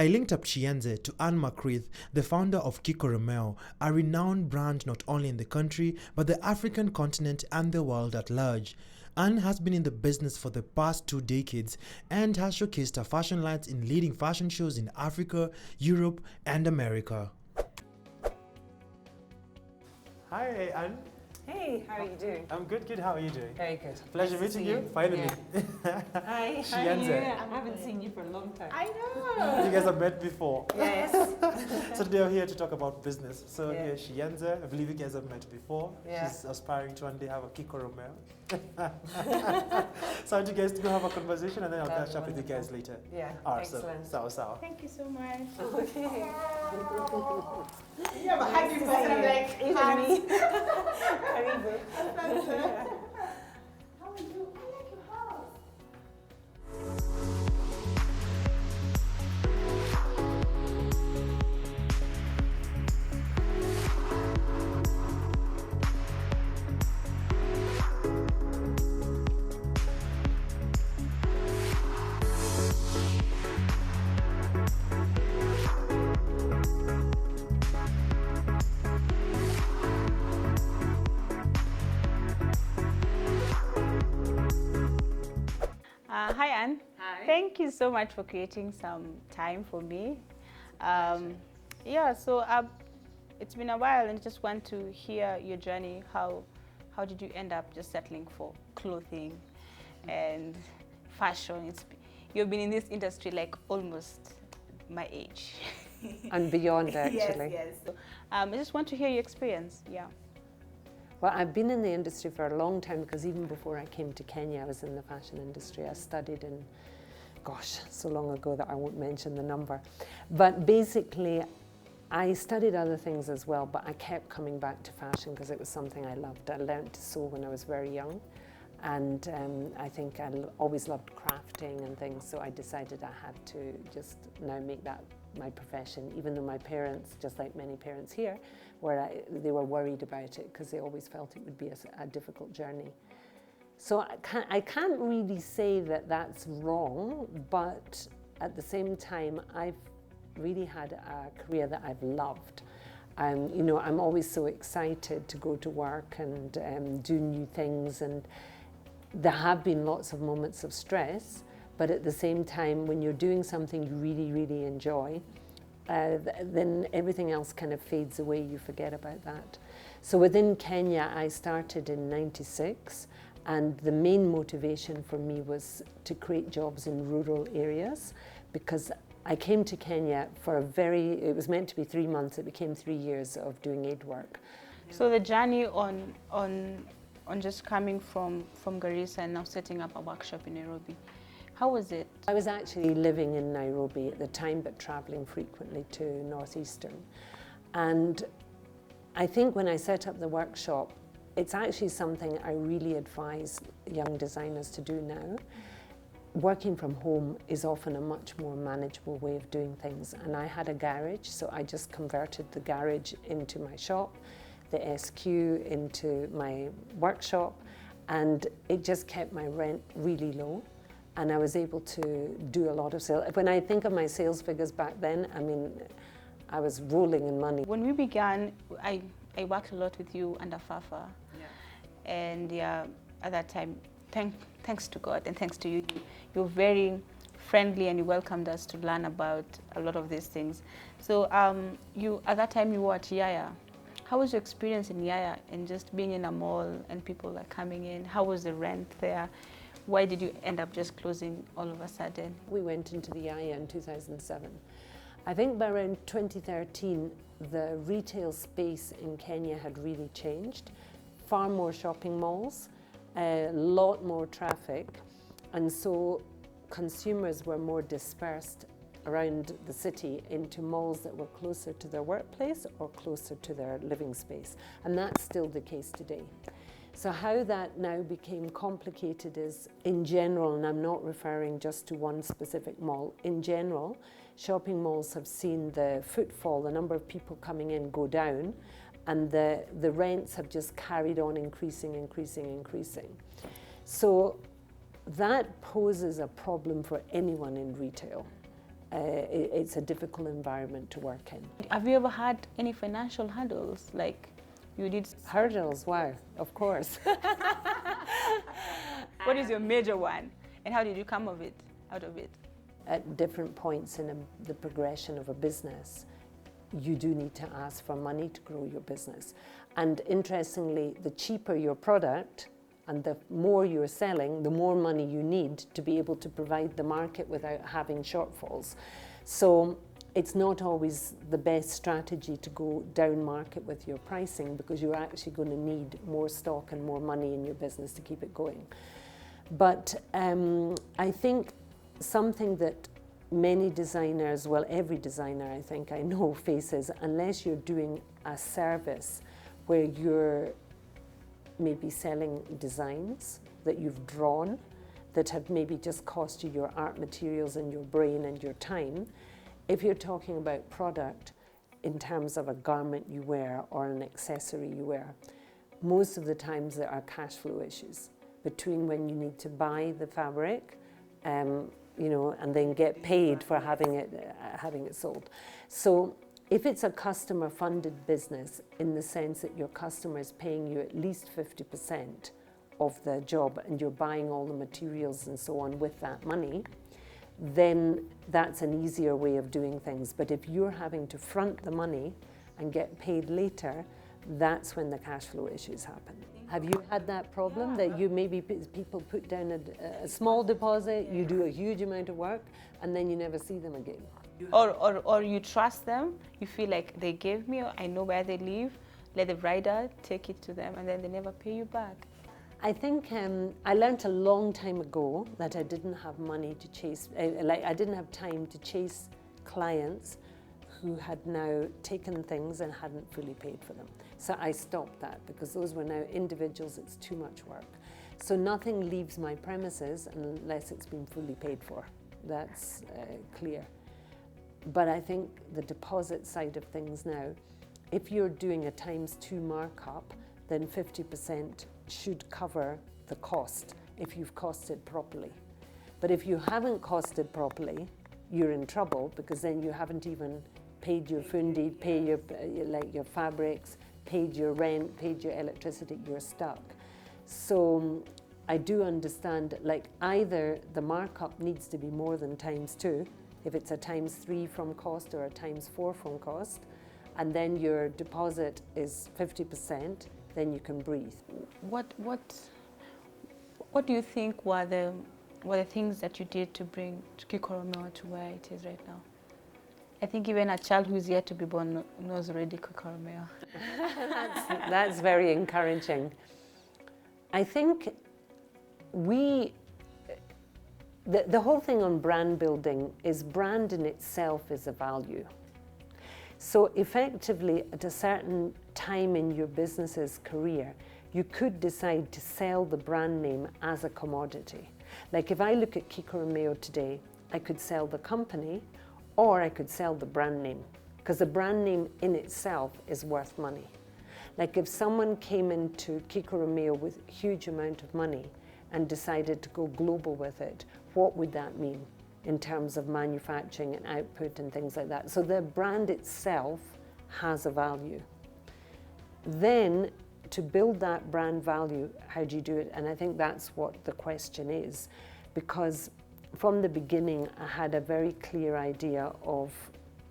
I linked up Chienze to AnnMccreath, the founder of Kikoromeo, a renowned brand not only in the country but the African continent and the world at large. Ann has been in the business for the past 2 decades and has showcased her fashion lines in leading fashion shows in Africa, Europe, and America. Hi, Ann. Hey, how are you doing? I'm good. How are you doing? Very good. Pleasure Nice meeting to see you. Finally. Yeah. Hi. Chienze. I haven't seen you for a long time. I know. You guys have met before. Yes. So today we're here to talk about business. So Yeah. here, Chienze, I believe you guys have met before. Yeah. She's aspiring to one day have a Kikoromeo. So I want you guys to go have a conversation and then I'll catch up with you guys later. Yeah. Awesome. Excellent. Sawa. Thank you so much. Okay. Yeah, but how do you person? I'm like, Even me. Karibu. How are you? I like your house. Hi, Ann. Hi. Thank you so much for creating some time for me. It's been a while and I just want to hear your journey. How did you end up just settling for clothing and fashion? You've been in this industry like almost my age. And beyond, actually. Yes. I just want to hear your experience. Yeah. Well, I've been in the industry for a long time because even before I came to Kenya, I was in the fashion industry. I studied in, gosh, so long ago that I won't mention the number. But basically, I studied other things as well, but I kept coming back to fashion because it was something I loved. I learned to sew when I was very young. And I think I always loved crafting and things, so I decided I had to just now make that my profession, even though my parents, just like many parents here, they were worried about it because they always felt it would be a difficult journey. So I can't really say that that's wrong, but at the same time, I've really had a career that I've loved. I'm always so excited to go to work and do new things, and there have been lots of moments of stress, but at the same time, when you're doing something you really, really enjoy, then everything else kind of fades away, you forget about that. So within Kenya, I started in '96, and the main motivation for me was to create jobs in rural areas, because I came to Kenya for it was meant to be 3 months, it became 3 years of doing aid work. So the journey on just coming from Garissa and now setting up a workshop in Nairobi, how was it? I was actually living in Nairobi at the time, but traveling frequently to Northeastern. And I think when I set up the workshop, it's actually something I really advise young designers to do now. Working from home is often a much more manageable way of doing things. And I had a garage, so I just converted the garage into my shop, the SQ into my workshop, and it just kept my rent really low. And I was able to do a lot of sales. When I think of my sales figures back then, I mean, I was rolling in money. When we began, I worked a lot with you under Fafa. Yeah. And at that time, thanks to God and thanks to you, you were very friendly and you welcomed us to learn about a lot of these things. So at that time you were at Yaya. How was your experience in Yaya and just being in a mall and people are coming in? How was the rent there? Why did you end up just closing all of a sudden? We went into the Yaya in 2007. I think by around 2013, the retail space in Kenya had really changed. Far more shopping malls, a lot more traffic, and so consumers were more dispersed around the city into malls that were closer to their workplace or closer to their living space, and that's still the case today. So how that now became complicated is, in general, and I'm not referring just to one specific mall, in general, shopping malls have seen the footfall, the number of people coming in, go down, and the rents have just carried on increasing. So that poses a problem for anyone in retail. it's a difficult environment to work in. Have you ever had any financial hurdles? Like you did? Hurdles, wow, of course. What is your major one? And how did you come out of it? At different points in the progression of a business, you do need to ask for money to grow your business. And interestingly, the cheaper your product and the more you're selling, the more money you need to be able to provide the market without having shortfalls. So it's not always the best strategy to go down market with your pricing, because you're actually going to need more stock and more money in your business to keep it going. But I think something that many designers, well, every designer I think I know faces, unless you're doing a service where you're maybe selling designs that you've drawn that have maybe just cost you your art materials and your brain and your time. If you're talking about product in terms of a garment you wear or an accessory you wear, most of the times there are cash flow issues between when you need to buy the fabric, you know, and then get paid for having it sold. So if it's a customer-funded business, in the sense that your customer is paying you at least 50% of the job and you're buying all the materials and so on with that money, then that's an easier way of doing things. But if you're having to front the money and get paid later, that's when the cash flow issues happen. Have you had that problem that you maybe people put down a small deposit, you do a huge amount of work, and then you never see them again? Or you trust them, you feel like they gave me, or I know where they live, let the rider take it to them, and then they never pay you back. I think I learned a long time ago that I didn't have money to chase, I didn't have time to chase clients who had now taken things and hadn't fully paid for them. So I stopped that, because those were now individuals, it's too much work. So nothing leaves my premises unless it's been fully paid for. That's clear. But I think the deposit side of things now, if you're doing a ×2 markup, then 50% should cover the cost if you've costed properly. But if you haven't costed properly, you're in trouble, because then you haven't even paid your fundi, paid your fabrics, paid your rent, paid your electricity, you're stuck. So I do understand, like, either the markup needs to be more than ×2, if it's a ×3 from cost or a ×4 from cost, and then your deposit is 50%, then you can breathe. What do you think were the things that you did to bring Kikoromeo to where it is right now? I think even a child who's yet to be born knows already Kikoromeo. That's very encouraging. I think the whole thing on brand building is brand in itself is a value. So effectively, at a certain time in your business's career, you could decide to sell the brand name as a commodity. Like if I look at Kikoromeo today, I could sell the company or I could sell the brand name, because the brand name in itself is worth money. Like if someone came into Kikoromeo with a huge amount of money and decided to go global with it, what would that mean in terms of manufacturing and output and things like that? So the brand itself has a value. Then to build that brand value, how do you do it? And I think that's what the question is, because from the beginning I had a very clear idea of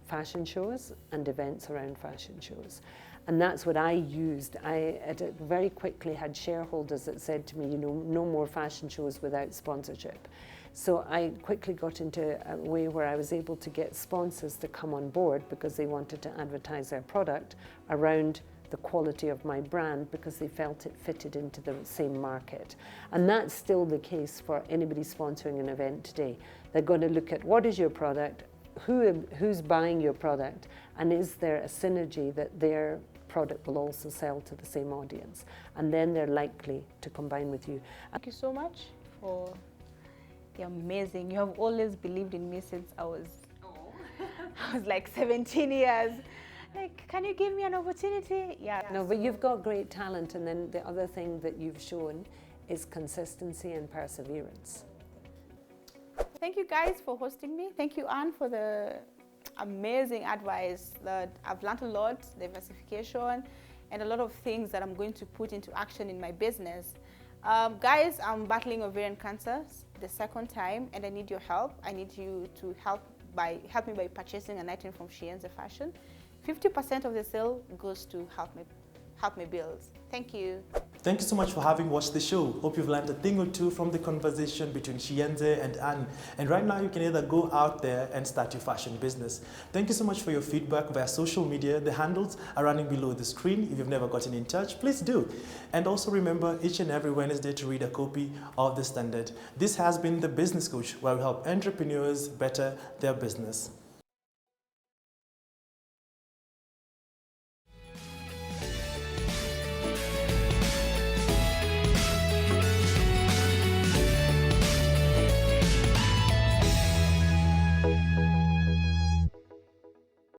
fashion shows and events around fashion shows. And that's what I used. I very quickly had shareholders that said to me, you know, no more fashion shows without sponsorship. So I quickly got into a way where I was able to get sponsors to come on board because they wanted to advertise their product around the quality of my brand, because they felt it fitted into the same market. And that's still the case for anybody sponsoring an event today. They're going to look at what is your product, who's buying your product, and is there a synergy that their product will also sell to the same audience, and then they're likely to combine with you. Thank you so much for the amazing. You have always believed in me since I was like 17 years. Like, can you give me an opportunity? Yeah. No, but you've got great talent, and then the other thing that you've shown is consistency and perseverance. thank you guys for hosting me. Thank you, Anne, for the amazing advice. That I've learned a lot, diversification, and a lot of things that I'm going to put into action in my business. Guys, I'm battling ovarian cancer the second time, and I need your help. I need you to help me by purchasing an item from Shienze Fashion. 50% of the sale goes to help me bills. Thank you. Thank you so much for having watched the show. Hope you've learned a thing or two from the conversation between Shienze and Anne. And right now you can either go out there and start your fashion business. Thank you so much for your feedback via social media. The handles are running below the screen. If you've never gotten in touch, please do. And also remember each and every Wednesday to read a copy of The Standard. This has been The Business Coach, where we help entrepreneurs better their business.